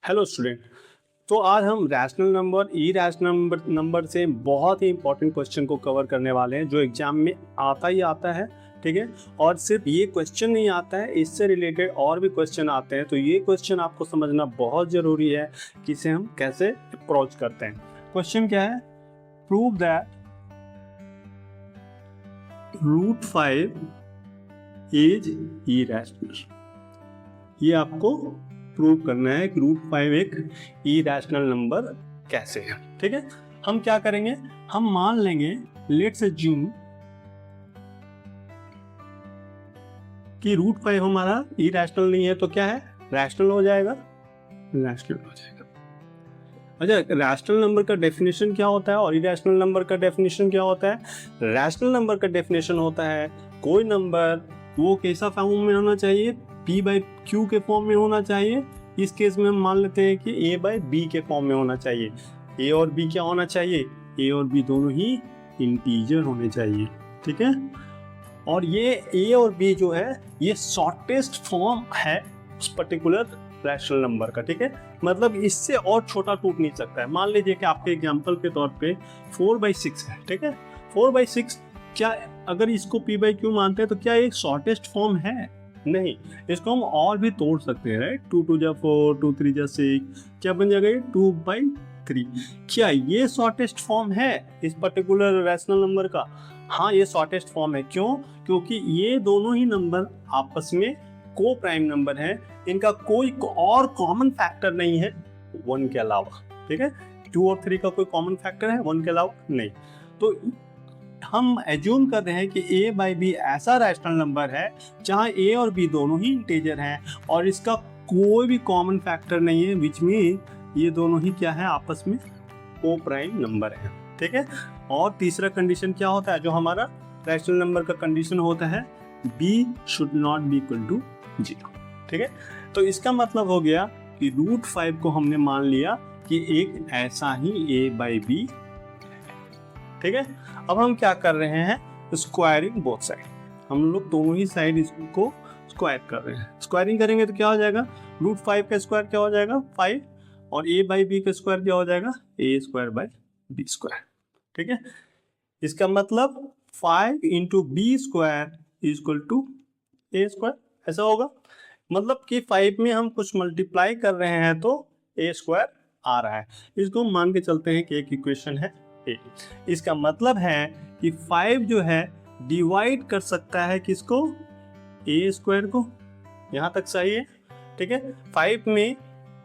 Hello student. तो आज हम रैशनल नंबर इरैशनल नंबर से बहुत ही इंपॉर्टेंट क्वेश्चन को कवर करने वाले हैं जो एग्जाम में आता ही आता है। ठीक है, और सिर्फ ये क्वेश्चन नहीं आता है, इससे रिलेटेड और भी क्वेश्चन आते हैं। तो ये क्वेश्चन आपको समझना बहुत ज़रूरी है कि इसे हम कैसे अप्रोच करते हैं। क्वेश्चन क्या है? Prove that √5 is irrational. ये आपको प्रूव करना है कि √5 एक इरैशनल नंबर कैसे है। ठीक है, हम क्या करेंगे, हम मान लेंगे, लेट्स अज्यूम कि √5 हमारा इरैशनल नहीं है तो क्या है, रैशनल हो जाएगा। रैशनल हो जाएगा। अच्छा, रैशनल नंबर का डेफिनेशन क्या होता है और इरैशनल नंबर का डेफिनेशन क्या होता है? रैशनल नंबर का डेफिनेशन होता है कोई नंबर वो कैसा फॉर्म में होना चाहिए, p/q के फॉर्म में होना चाहिए। इस केस में हम मान लेते हैं कि a/b के फॉर्म में होना चाहिए। a और b क्या होना चाहिए? a और b दोनों ही इंटीजर होने चाहिए। ठीक है, और ये a और b जो है ये शॉर्टेस्ट फॉर्म है उस पर्टिकुलर रैशनल नंबर का। ठीक है, मतलब इससे और छोटा टूट नहीं सकता है। मान लीजिए कि आपके एग्जांपल के तौर पे 4/6 है। ठीक है, 4/6 क्या, अगर इसको p/q मानते हैं तो क्या एक शॉर्टेस्ट फॉर्म है? नहीं, इसको हम और भी तोड़ सकते हैं, राइट। 2×4, 2×3=6, क्या बन जाएगा ये 2/3। क्या ये शॉर्टेस्ट फॉर्म है इस पर्टिकुलर रैशनल नंबर का? हाँ, ये शॉर्टेस्ट फॉर्म है। क्यों? क्योंकि ये दोनों ही नंबर आपस में को प्राइम नंबर है, इनका कोई और कॉमन फैक्टर नहीं है 1 के अलावा। ठीक है, 2 और 3 का कोई कॉमन फैक्टर है 1 के अलावा? नहीं। तो हम एज्यूम कर रहे हैं कि a/b ऐसा रैशनल नंबर है जहां a और b दोनों ही इंटीजर हैं और इसका कोई भी कॉमन फैक्टर नहीं है, विच मीन ये दोनों ही क्या है, आपस में को प्राइम नंबर है। ठीक है, और तीसरा कंडीशन क्या होता है जो हमारा रैशनल नंबर का कंडीशन होता है, b should not be equal to 0। ठीक है, तो इसका मतलब हो गया कि √5 को हमने मान लिया कि एक ऐसा ही a/b। ठीक है, अब हम क्या कर रहे हैं, स्क्वायरिंग बोथ साइड। हम लोग दोनों ही साइड इसको स्क्वायर कर रहे हैं। स्क्वायरिंग करेंगे तो क्या हो जाएगा, √5 का स्क्वायर क्या हो जाएगा 5, और a/b का स्क्वायर क्या हो जाएगा a²/b²। ठीक है, इसका मतलब 5 × b² = a², ऐसा होगा। मतलब कि 5 में हम कुछ मल्टीप्लाई कर रहे हैं तो a² आ रहा है। इसको मान के चलते हैं कि एक इक्वेशन है a। इसका मतलब है कि 5 जो है डिवाइड कर सकता है किसको, a² को। यहाँ तक सही है। ठीक है, 5 में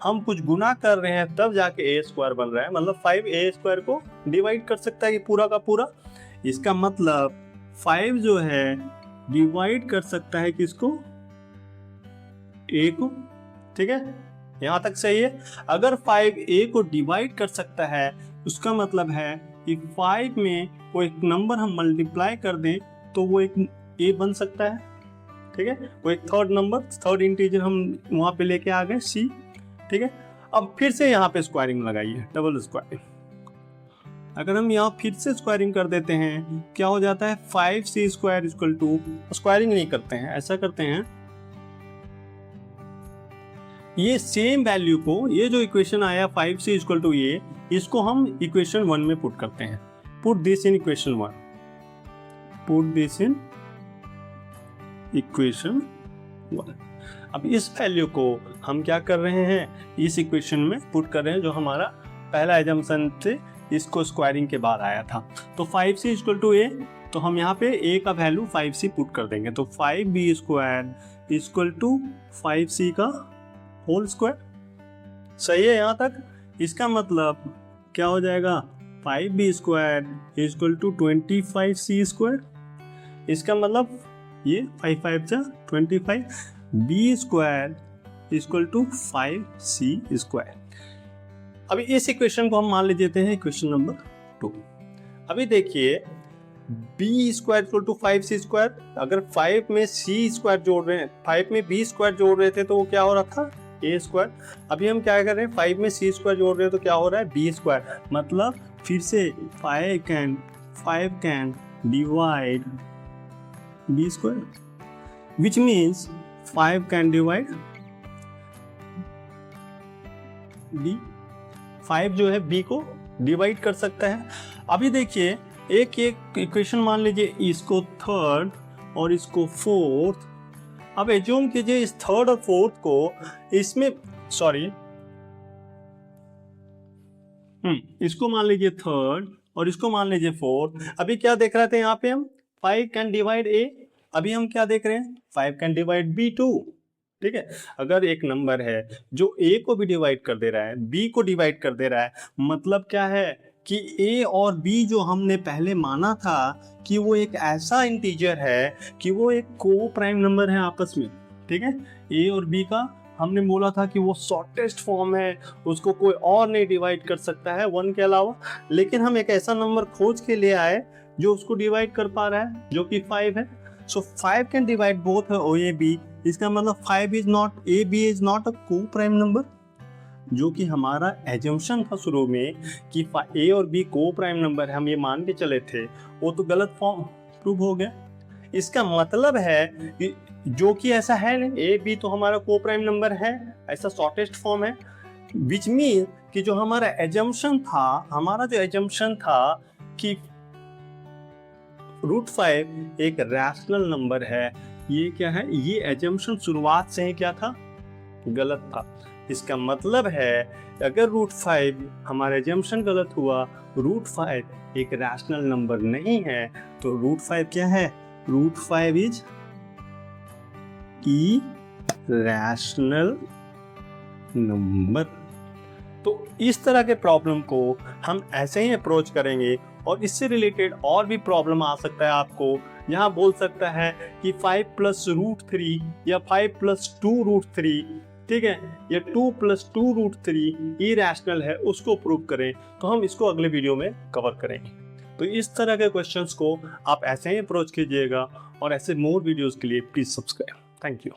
हम कुछ गुना कर रहे हैं तब जाके a² बन रहा है, मतलब 5 a² को डिवाइड कर सकता है कि पूरा का पूरा। इसका मतलब 5 जो है डिवाइड कर सकता है किसको, a को। ठीक है, यहाँ तक सही है। अगर 5 a को डिवाइड कर सकता है उसका मतलब है कि 5 में कोई एक नंबर हम मल्टीप्लाई कर दें तो वो एक a बन सकता है। ठीक है, वो एक थर्ड नंबर, थर्ड इंटीजर हम वहाँ पे लेके आ गए c। ठीक है, अब फिर से यहाँ पे स्क्वायरिंग लगाइए, डबल स्क्वायरिंग। अगर हम यहाँ फिर से स्क्वायरिंग कर देते हैं क्या हो जाता है, 5c² = स्क्वायरिंग नहीं करते हैं, ऐसा करते हैं, ये सेम वैल्यू को, ये जो इक्वेशन आया 5c = a, इसको हम इक्वेशन 1 में पुट करते हैं। Put this in equation 1, put this in equation 1। अब इस वैल्यू को हम क्या कर रहे हैं, इस इक्वेशन में पुट कर रहे हैं जो हमारा पहला एजम्पशन से इसको स्क्वायरिंग के बाद आया था। तो 5c = a, तो हम यहाँ पे a का वैल्यू 5c पुट कर देंगे, तो 5b² = 5c का होल स्क्वायर। सही है यहाँ तक? इसका मतलब क्या हो जाएगा, 5b² = 25c²। इसका मतलब ये 5 5 जा 25, b² = 5c²। अभी इस इक्वेशन को हम मान लेते हैं इक्वेशन नंबर 2। अभी देखिए b² = 5c², अगर 5 में c² जोड़ रहे हैं, 5 में b² जोड़ रहे थे तो वो क्या हो रहा था, a²। अभी हम क्या कर रहे हैं, 5 में c² जोड़ रहे हैं तो क्या हो रहा है, b²। मतलब फिर से 5 can divide b², which means 5 can divide B, 5 जो है बी को डिवाइड कर सकता है। अभी देखिए एक इक्वेशन मान लीजिए, इसको थर्ड और इसको फोर्थ। अब एज्यूम कीजिए इस थर्ड और फोर्थ को इसमें इसको मान लीजिए थर्ड और इसको मान लीजिए फोर्थ। अभी क्या देख रहे थे यहाँ पे हम 5 कैन डिवाइड ए, अभी हम क्या देख रहे हैं 5 कैन डिवाइड बी टू। ठीक है, अगर एक नंबर है जो ए को भी डिवाइड कर दे रहा है, बी को डिवाइड कर दे रहा है, मतलब क्या है कि ए और बी जो हमने पहले माना था कि वो एक ऐसा इंटीजर है कि वो एक को प्राइम नंबर है आपस में। ठीक है, ए और बी का हमने बोला था कि वो शॉर्टेस्ट फॉर्म है, उसको कोई और नहीं डिवाइड कर सकता है 1 के अलावा। लेकिन हम एक ऐसा नंबर खोज के ले आए जो उसको डिवाइड कर पा रहा है, जो कि 5 है। So 5 can divide both of a b. इसका मतलब 5 is not, a b is not a co prime number, जो कि हमारा एजम्पशन था शुरू में कि ए और बी को प्राइम नंबर है, हम ये मान के चले थे, वो तो गलत फॉर्म प्रूव हो गया। इसका मतलब है कि जो कि ऐसा है नहीं, ए बी तो हमारा को प्राइम नंबर है, ऐसा शॉर्टेस्ट फॉर्म है, विच मीन कि जो हमारा एजम्पशन था कि √5 एक रैशनल नंबर है, ये क्या है, ये एजम्पशन शुरुआत से ही क्या था, गलत था। इसका मतलब है अगर √5 हमारा एजम्पशन गलत हुआ, √5 एक रैशनल नंबर नहीं है, तो √5 क्या है, √5 इज इरैशनल नंबर। तो इस तरह के प्रॉब्लम को हम ऐसे ही अप्रोच करेंगे, और इससे रिलेटेड और भी प्रॉब्लम आ सकता है आपको, यहाँ बोल सकता है कि 5 + √3 या 5 + 2 √3, ठीक है, या 2 + 2 √3 इरैशनल है, उसको प्रूव करें। तो हम इसको अगले वीडियो में कवर करेंगे। तो इस तरह के क्वेश्चंस को आप ऐसे ही अप्रोच कीजिएगा, और ऐसे मोर वीडियोस के लिए प्लीज सब्सक्राइब। Thank you.